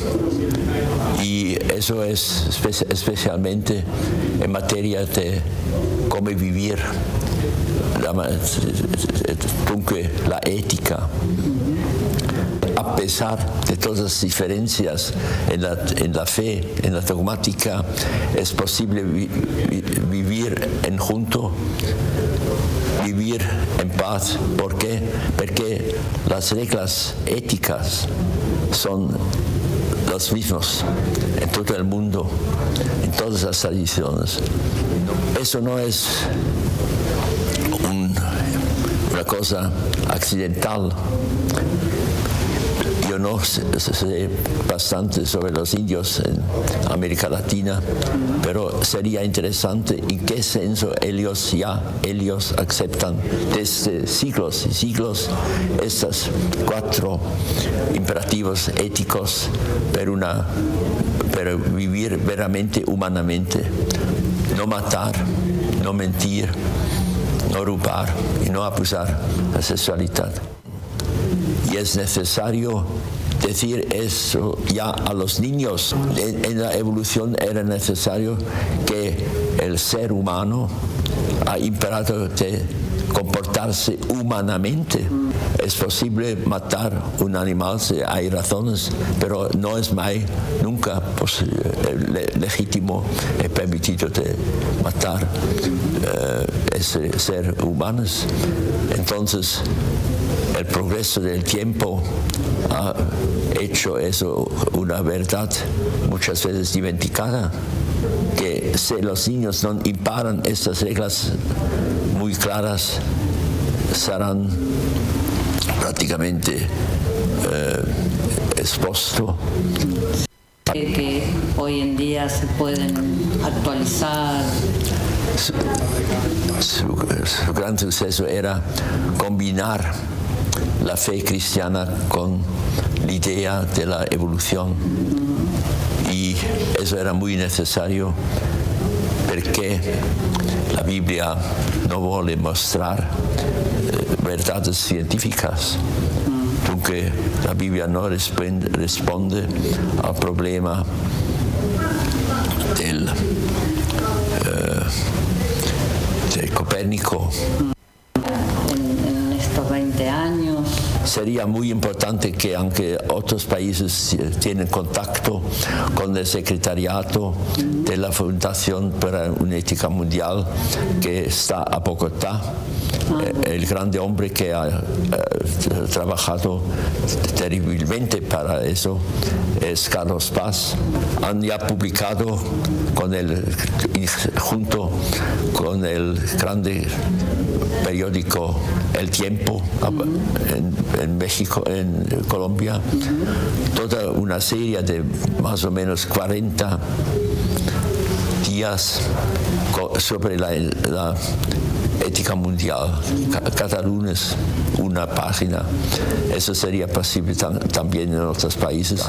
y eso es especialmente en materia de cómo vivir, la ética. A pesar de todas las diferencias en la fe, en la dogmática, es posible vivir en junto, vivir en paz. ¿Por qué? Porque las reglas éticas son las mismas en todo el mundo, en todas las tradiciones. Eso no es una cosa accidental. Yo no sé bastante sobre los indios en América Latina, pero sería interesante en qué senso ellos aceptan desde siglos y siglos estos 4 imperativos éticos, pero vivir veramente humanamente, no matar, no mentir, no robar y no abusar la sexualidad. Y es necesario decir eso ya a los niños. En la evolución era necesario que el ser humano ha imperado de comportarse humanamente. Es posible matar un animal si hay razones, pero no es nunca legítimo y permitido de matar ese ser humanos. Entonces, el progreso del tiempo ha hecho eso una verdad muchas veces dimenticada, que si los niños no imparan estas reglas muy claras, serán prácticamente expuestos. Que hoy en día se pueden actualizar. Su gran suceso era combinar la fe cristiana con la idea de la evolución, y eso era muy necesario porque la Biblia no vuole mostrar verdades científicas. Dunque la Biblia no responde al problema de Copérnico. En estos 20 años. Sería muy importante que aunque otros países tienen contacto con el secretariado de la Fundación para una Ética Mundial, que está a Bogotá, el grande hombre que ha trabajado terriblemente para eso es Carlos Paz. Han ya publicado junto con el grande periódico El Tiempo en México, en Colombia, toda una serie de más o menos 40 días sobre la ética mundial, cada lunes una página. Eso sería posible también en otros países.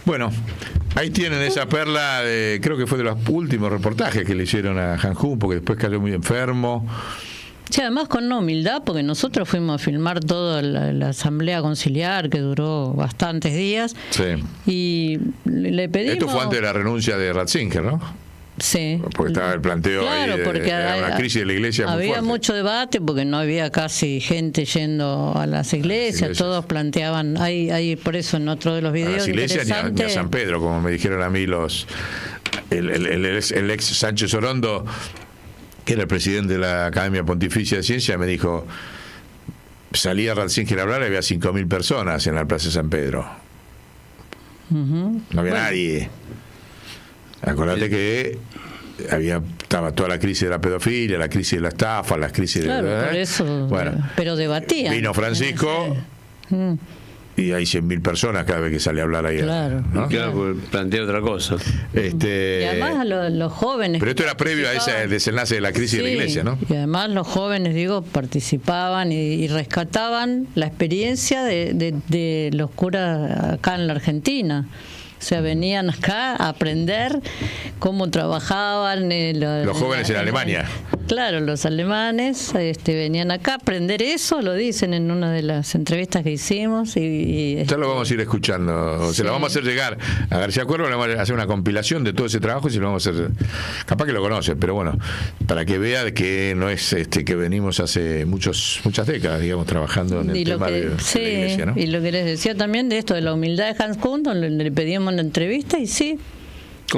Bueno, ahí tienen esa perla, creo que fue de los últimos reportajes que le hicieron a Hanjún, porque después cayó muy enfermo. Sí, además con una humildad, porque nosotros fuimos a filmar toda la asamblea conciliar, que duró bastantes días. Sí. Y le pedimos... Esto fue antes de la renuncia de Ratzinger, ¿no? Sí. Porque estaba el planteo, claro, ahí porque era una crisis de la iglesia muy había fuerte. mucho debate porque no había casi gente yendo a las iglesias. Todos planteaban, hay por eso en otro de los videos. A las iglesias ni a San Pedro, como me dijeron a mí el ex Sánchez Orondo, que era el presidente de la Academia Pontificia de Ciencia, me dijo, salía Ratzinger a hablar y había 5.000 personas en la Plaza de San Pedro. No había nadie. Acordate que estaba toda la crisis de la pedofilia, la crisis de la estafa, las crisis claro, de... por eso, bueno, pero debatían. Vino Francisco y hay 100.000 personas cada vez que sale a hablar ahí. Claro, ¿no? Claro, plantea otra cosa. Y además los jóvenes... Pero esto era previo a ese desenlace de la crisis de la iglesia, ¿no? Y además los jóvenes, participaban y rescataban la experiencia de los curas acá en la Argentina. O sea, venían acá a aprender cómo trabajaban los jóvenes en Alemania. Claro, los alemanes venían acá a aprender eso, lo dicen en una de las entrevistas que hicimos. Ya lo vamos a ir escuchando, se lo vamos a hacer llegar a García Cuervo, le vamos a hacer una compilación de todo ese trabajo y se lo vamos a hacer, capaz que lo conoce, pero bueno, para que vea que no es que venimos hace muchas décadas, digamos, trabajando en el tema de la iglesia, ¿no? Y lo que les decía también de esto, de la humildad de Hans Kuhn, donde le pedíamos una entrevista y sí,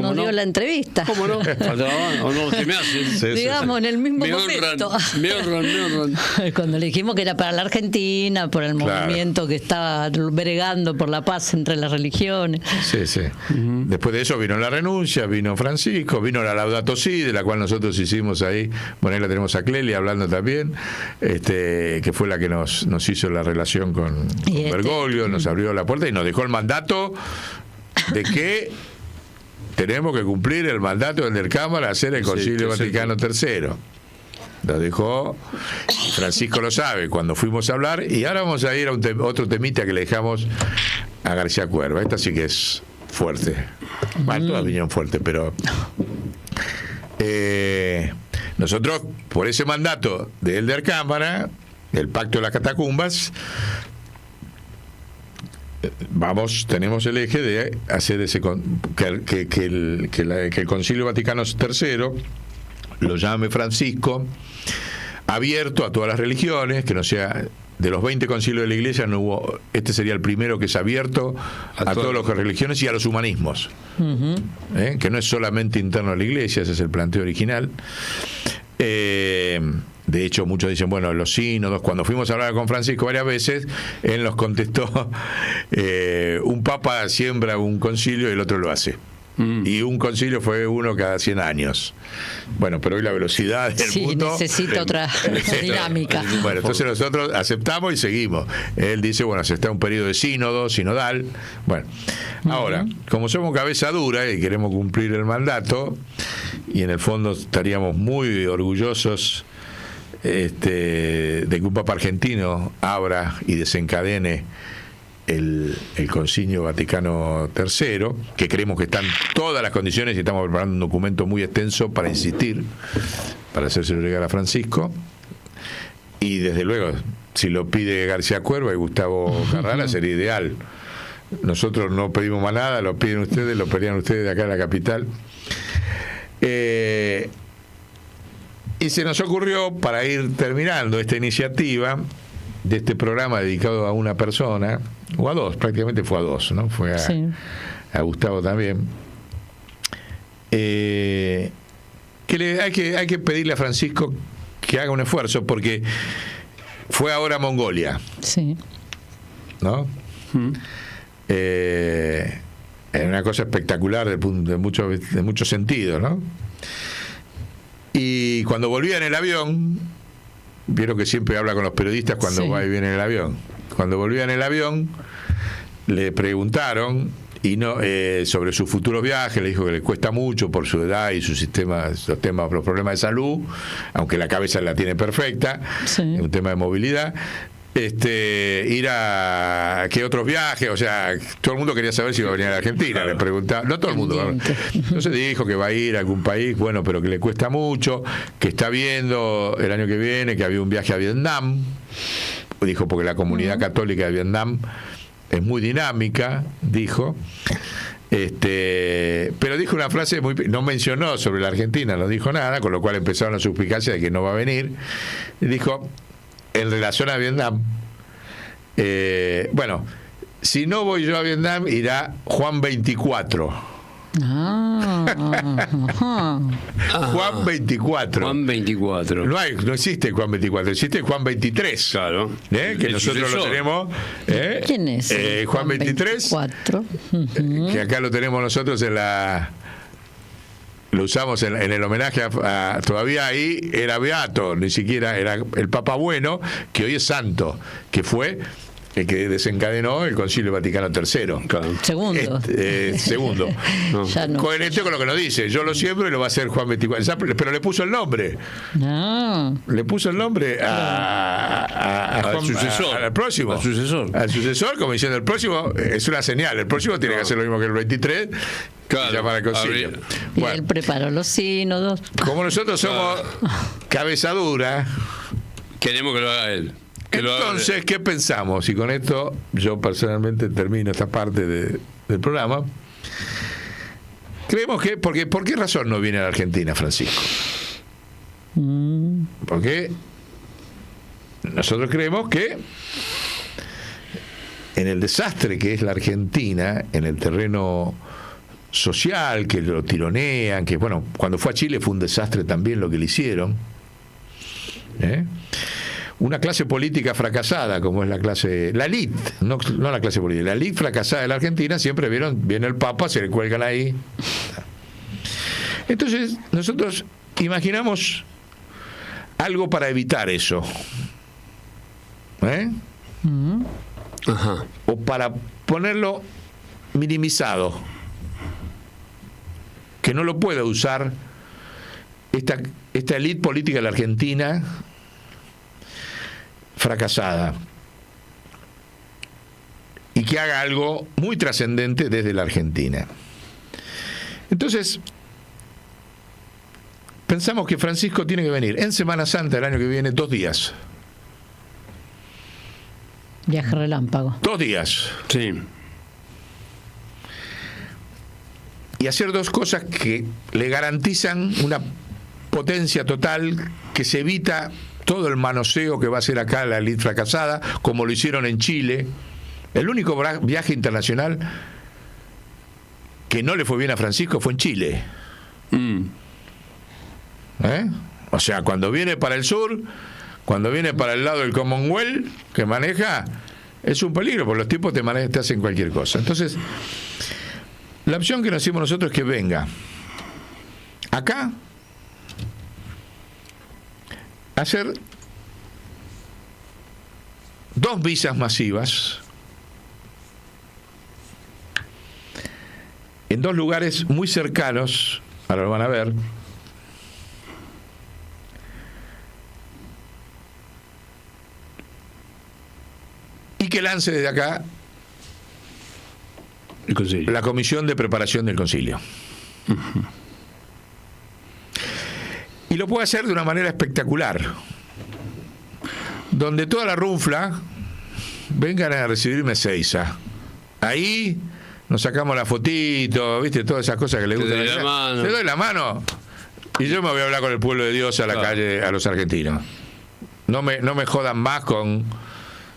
nos dio la entrevista. ¿Cómo no? O no, se me hacen. Digamos, en el mismo momento. Me honran. Cuando le dijimos que era para la Argentina, por el movimiento que estaba bregando por la paz entre las religiones. Sí. Después de eso vino la renuncia, vino Francisco, vino la Laudato Si, de la cual nosotros hicimos ahí. Bueno, ahí la tenemos a Cleli hablando también, que fue la que nos hizo la relación con Bergoglio, nos abrió la puerta y nos dejó el mandato de que tenemos que cumplir el mandato del Cámara, hacer el Concilio Vaticano III. Lo dejó, Francisco lo sabe, cuando fuimos a hablar, y ahora vamos a ir a otro temita que le dejamos a García Cuerva. Esta sí que es fuerte. Bueno, todas vinieron fuertes, pero nosotros, por ese mandato de Elder Cámara, el Pacto de las Catacumbas, tenemos el eje de hacer que el Concilio Vaticano III lo llame Francisco, abierto a todas las religiones, que no sea de los 20 concilios de la Iglesia, no hubo, este sería el primero que es abierto a todas las religiones y a los humanismos, que no es solamente interno a la Iglesia, ese es el planteo original. De hecho, muchos dicen, bueno, los sínodos, cuando fuimos a hablar con Francisco varias veces, él nos contestó, un papa siembra un concilio y el otro lo hace. Y un concilio fue uno cada 100 años. Bueno, pero hoy la velocidad del mundo necesita otra dinámica. Bueno, entonces nosotros aceptamos y seguimos. Él dice, bueno, se está un periodo de sinodal. Bueno, ahora, como somos cabeza dura y queremos cumplir el mandato, y en el fondo estaríamos muy orgullosos de que un Papa argentino abra y desencadene el Concilio Vaticano III, que creemos que están todas las condiciones y estamos preparando un documento muy extenso para insistir, para hacérselo llegar a Francisco. Y desde luego, si lo pide García Cuerva y Gustavo Carrara, sería ideal. Nosotros no pedimos más nada, lo piden ustedes, lo pedían ustedes de acá de la capital. Y se nos ocurrió, para ir terminando esta iniciativa de este programa dedicado a una persona, o a dos, prácticamente fue a dos, ¿no? Fue a Gustavo también. Hay que pedirle a Francisco que haga un esfuerzo, porque fue ahora a Mongolia. Sí. ¿No? Es una cosa espectacular de muchos sentidos, ¿no? Y cuando volvía en el avión, vieron que siempre habla con los periodistas cuando va y viene en el avión. Cuando volvía en el avión, le preguntaron sobre sus futuros viajes, le dijo que le cuesta mucho por su edad y su sistema, los problemas de salud, aunque la cabeza la tiene perfecta, es un tema de movilidad. Ir a qué otros viajes, o sea, todo el mundo quería saber si iba a venir a la Argentina, le preguntaba, no todo el mundo, entonces dijo que va a ir a algún país, bueno, pero que le cuesta mucho, que está viendo el año que viene que había un viaje a Vietnam, dijo, porque la comunidad católica de Vietnam es muy dinámica, dijo, pero dijo una frase no mencionó sobre la Argentina, no dijo nada, con lo cual empezaron las suspicacias de que no va a venir, y dijo, en relación a Vietnam, bueno, si no voy yo a Vietnam, irá Juan 24. Juan 24. Juan 24. No existe Juan 24, existe Juan 23. Claro. Que nosotros lo tenemos. ¿Quién es? Juan 23. 24. Que acá lo tenemos nosotros lo usamos en el homenaje a todavía ahí era beato, ni siquiera era el Papa Bueno, que hoy es santo, que fue el que desencadenó el Concilio Vaticano III. Claro. Segundo. No. Coherente con lo que nos dice. Yo lo siembro y lo va a hacer Juan 24. Pero le puso el nombre. No. Le puso el nombre al sucesor. Al próximo. Al sucesor, como diciendo, el próximo es una señal. El próximo tiene que hacer lo mismo que el 23. Claro, llamar al concilio. Y él preparó los sínodos. Como nosotros somos cabeza dura, queremos que lo haga él. Entonces, ¿qué pensamos? Y con esto yo personalmente termino esta parte del programa. Creemos que, ¿por qué razón no viene a la Argentina, Francisco? Porque nosotros creemos que en el desastre que es la Argentina, en el terreno social, que lo tironean, que bueno, cuando fue a Chile fue un desastre también lo que le hicieron, una clase política fracasada como es la elite, no la clase política, la elite fracasada de la Argentina, siempre viene el Papa, se le cuelgan ahí. Entonces nosotros imaginamos algo para evitar eso, o para ponerlo minimizado, que no lo pueda usar esta elite política de la Argentina fracasada, y que haga algo muy trascendente desde la Argentina. Entonces pensamos que Francisco tiene que venir en Semana Santa el año que viene 2 días. Viaje relámpago. 2 días. Sí. Y hacer 2 cosas que le garantizan una potencia total, que se evita todo el manoseo que va a hacer acá la elite fracasada, como lo hicieron en Chile. El único viaje internacional que no le fue bien a Francisco fue en Chile. O sea, cuando viene para el sur, cuando viene para el lado del Commonwealth que maneja, es un peligro, porque los tipos te hacen cualquier cosa. Entonces, La opción que nos hacemos nosotros es que venga acá a hacer 2 visas masivas en 2 lugares muy cercanos, ahora lo van a ver, y que lance desde acá la comisión de preparación del concilio. Y lo puede hacer de una manera espectacular, donde toda la runfla vengan a recibirme Ezeiza. Ahí nos sacamos la fotito, ¿viste? Todas esas cosas que le gustan. Te doy la mano y yo me voy a hablar con el pueblo de Dios a la calle, a los argentinos. No me jodan más con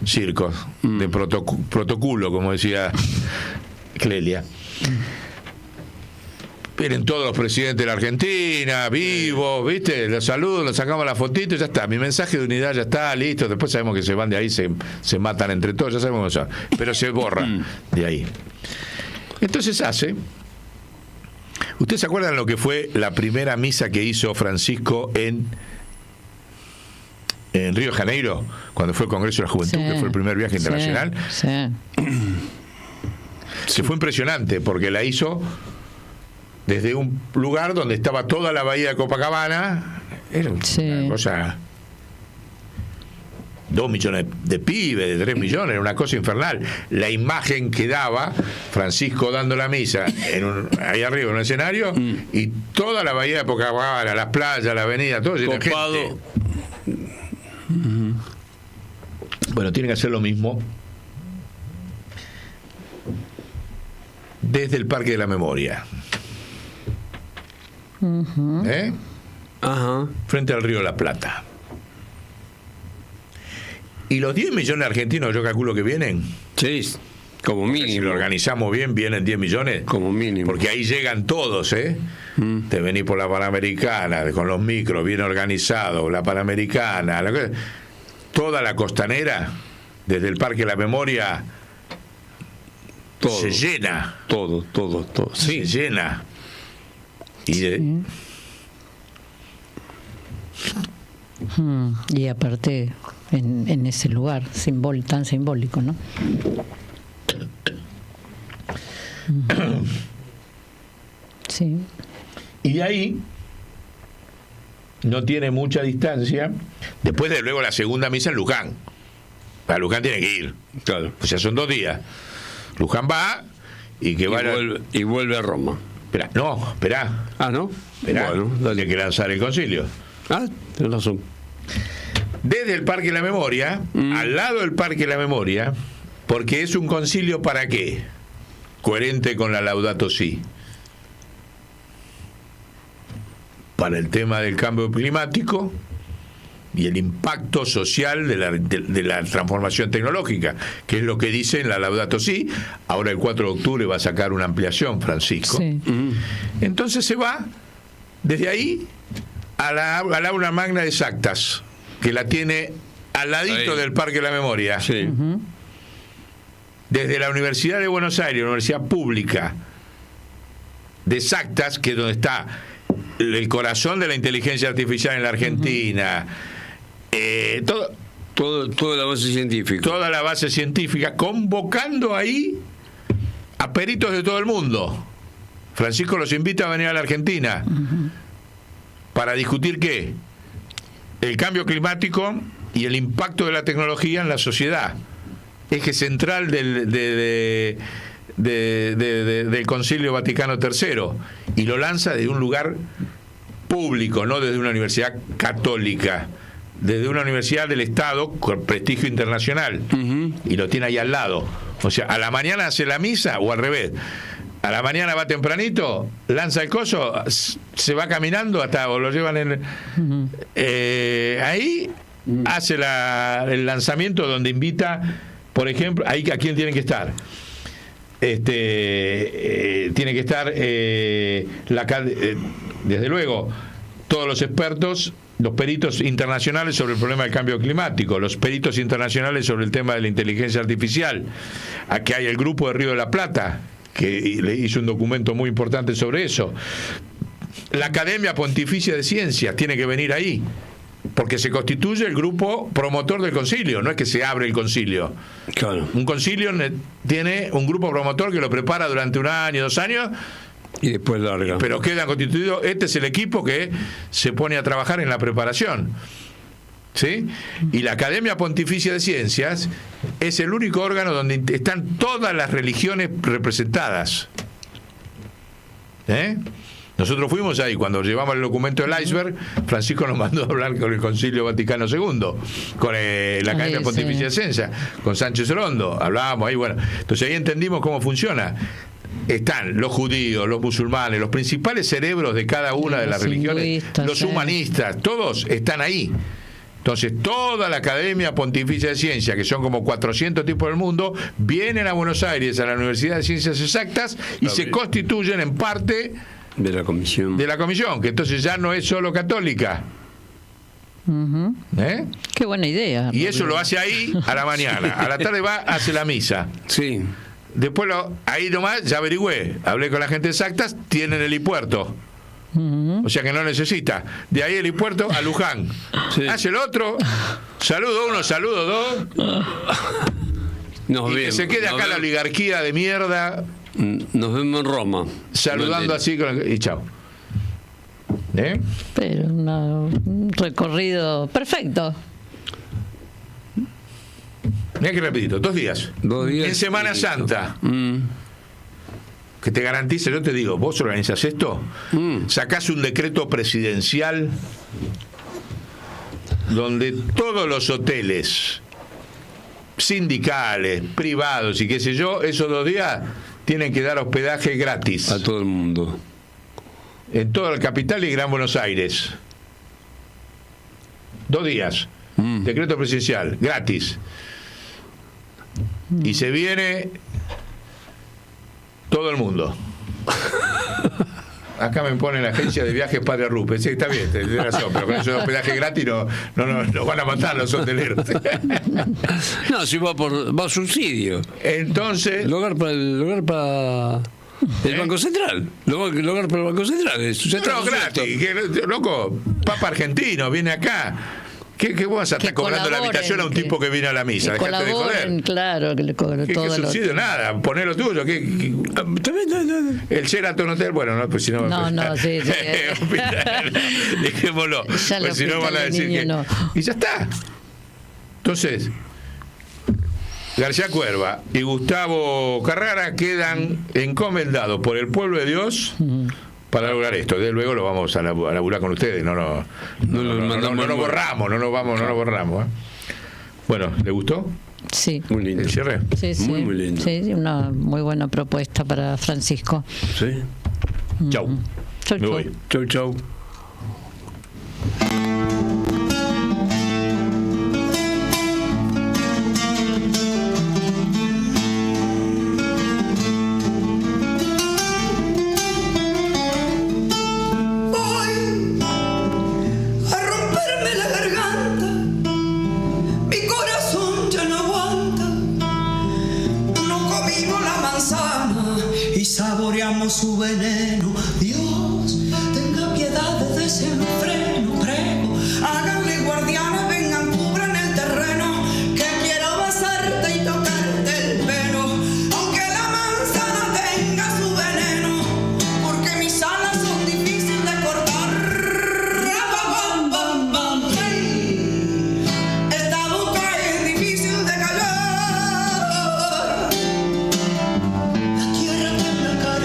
circos de protocolo, como decía Clelia. Vienen todos los presidentes de la Argentina, vivos, ¿viste? Los saludos, nos sacamos la fotito y ya está. Mi mensaje de unidad ya está, listo. Después sabemos que se van de ahí, se matan entre todos, ya sabemos cómo son. Pero se borra de ahí. Entonces hace... ¿Ustedes se acuerdan lo que fue la primera misa que hizo Francisco en Río de Janeiro, cuando fue el Congreso de la Juventud, que fue el primer viaje internacional? Que fue impresionante, porque la hizo desde un lugar donde estaba toda la bahía de Copacabana. Era una cosa... 2 millones de pibes, de 3 millones, era una cosa infernal. La imagen que daba Francisco dando la misa ahí arriba en un escenario, y toda la bahía de Copacabana, las playas, la avenida, todo lleno de gente. Bueno, tiene que hacer lo mismo desde el Parque de la Memoria. Frente al Río de la Plata. Y los 10 millones de argentinos, yo calculo que vienen. Sí, como mínimo. Si lo organizamos bien, vienen 10 millones. Como mínimo. Porque ahí llegan todos, Te venís por la Panamericana, con los micros, bien organizado, la Panamericana, toda la costanera, desde el Parque de la Memoria, todo, se llena. Todo. Sí. Se llena. Y aparte, en ese lugar tan simbólico, ¿no? Sí. Y de ahí no tiene mucha distancia. Después de luego la segunda misa en Luján. Para Luján tiene que ir. Claro. O sea, son 2 días. Luján va y vuelve a Roma. Espera. Ah, ¿no? Esperá. Bueno, dale. Hay que lanzar el concilio. Tienes razón. Desde el Parque de la Memoria, al lado del Parque de la Memoria, porque es un concilio ¿para qué? Coherente con la Laudato Si. Para el tema del cambio climático y el impacto social de la transformación tecnológica, que es lo que dice en la Laudato Si. Ahora el 4 de octubre va a sacar una ampliación, Francisco. Sí. Entonces se va desde ahí a la aula magna de Exactas, que la tiene al ladito del Parque de la Memoria. Sí. Desde la Universidad de Buenos Aires, Universidad Pública de Exactas, que es donde está el corazón de la inteligencia artificial en la Argentina, toda la base científica. Toda la base científica, convocando ahí a peritos de todo el mundo. Francisco los invita a venir a la Argentina para discutir ¿qué? El cambio climático y el impacto de la tecnología en la sociedad. Eje central del Concilio Vaticano III, y lo lanza desde un lugar público, no desde una universidad católica, desde una universidad del Estado con prestigio internacional, y lo tiene ahí al lado. O sea, a la mañana hace la misa, o al revés, a la mañana va tempranito, lanza el coso, se va caminando hasta, o lo llevan ahí hace el lanzamiento, donde invita, por ejemplo, ahí a quién tienen que estar. Tiene que estar desde luego todos los expertos, los peritos internacionales sobre el problema del cambio climático, los peritos internacionales sobre el tema de la inteligencia artificial. Aquí hay el grupo de Río de la Plata, que le hizo un documento muy importante sobre eso. La Academia Pontificia de Ciencias tiene que venir ahí, porque se constituye el grupo promotor del concilio, no es que se abre el concilio. Claro. Un concilio tiene un grupo promotor que lo prepara durante 1 año, 2 años, y después larga. pero queda constituido. Este es el equipo que se pone a trabajar en la preparación, ¿sí? Y la Academia Pontificia de Ciencias es el único órgano donde están todas las religiones representadas. Nosotros fuimos ahí, cuando llevamos el documento del iceberg, Francisco nos mandó a hablar con el Concilio Vaticano II, con la Academia Pontificia de Ciencias, con Sánchez Orondo, hablábamos ahí, bueno, entonces ahí entendimos cómo funciona. Están los judíos, los musulmanes, los principales cerebros de cada una de las religiones, los humanistas, todos están ahí. Entonces, toda la Academia Pontificia de Ciencias, que son como 400 tipos del mundo, vienen a Buenos Aires, a la Universidad de Ciencias Exactas, y se constituyen en parte de la comisión. Que entonces ya no es solo católica. Qué buena idea. Y eso lo hace ahí a la mañana. A la tarde hace la misa. Sí. Después ahí nomás ya averigüé, hablé con la gente de Exactas, tienen helipuerto. O sea que no necesita. De ahí helipuerto a Luján. Sí. Hace el otro, saludo 1, saludo 2. Y que se quede acá la oligarquía de mierda. Nos vemos en Roma. Saludando así y chao. Pero un recorrido perfecto. Mira que rapidito, 2 días. 2 días. En Semana Santa. Que te garantice, yo te digo, vos organizás esto, sacás un decreto presidencial donde todos los hoteles sindicales, privados y qué sé yo, esos 2 días tienen que dar hospedaje gratis a todo el mundo, en toda la capital y Gran Buenos Aires. 2 días, decreto presidencial, gratis. Y se viene todo el mundo. Acá me pone la agencia de viajes Padre Rupe. Sí, está bien, tenés razón, pero con eso de hospedaje gratis no van a matar los hoteleros. No, si va subsidio. Entonces, lugar para el Banco Central. Lugar para el Banco Central. No, gratis. Loco, Papa argentino viene acá. ¿Qué vas a estar cobrando la habitación a un tipo que viene a la misa? Dejate de joder. Claro, que le cobro todo. ¿Qué subsidio? Nada, poné lo tuyo. El Sheraton Hotel, bueno, no, pues si no. Sí. Dejémoslo. Pues si no van a decir que. No. Y ya está. Entonces, García Cuerva y Gustavo Carrara quedan encomendados por el pueblo de Dios. Para lograr esto. Desde luego lo vamos a laburar con ustedes. No lo borramos. Bueno, ¿le gustó? Sí. Muy lindo. ¿El cierre? Sí. Muy lindo. Sí, una muy buena propuesta para Francisco. Sí. Chau. Me voy. Chau. Saboreamos su veneno. Dios, tenga piedad de desenfreno. Prego, háganle guardianes, vengan, cubran el terreno, que quiero besarte y tocarte el pelo. Aunque la manzana tenga su veneno, porque mis alas son difíciles de cortar. Esta boca es difícil de callar.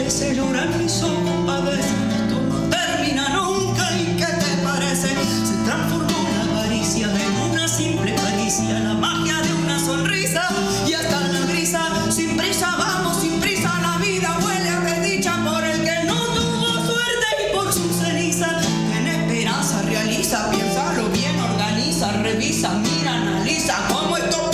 Se lloran mis ojos a veces, esto no termina nunca. ¿Y qué te parece? Se transformó la avaricia de una simple caricia, la magia de una sonrisa y hasta la brisa. Sin prisa vamos, sin prisa la vida huele a desdicha por el que no tuvo suerte y por su ceniza. Ten esperanza, realiza, piénsalo bien, organiza, revisa, mira, analiza cómo esto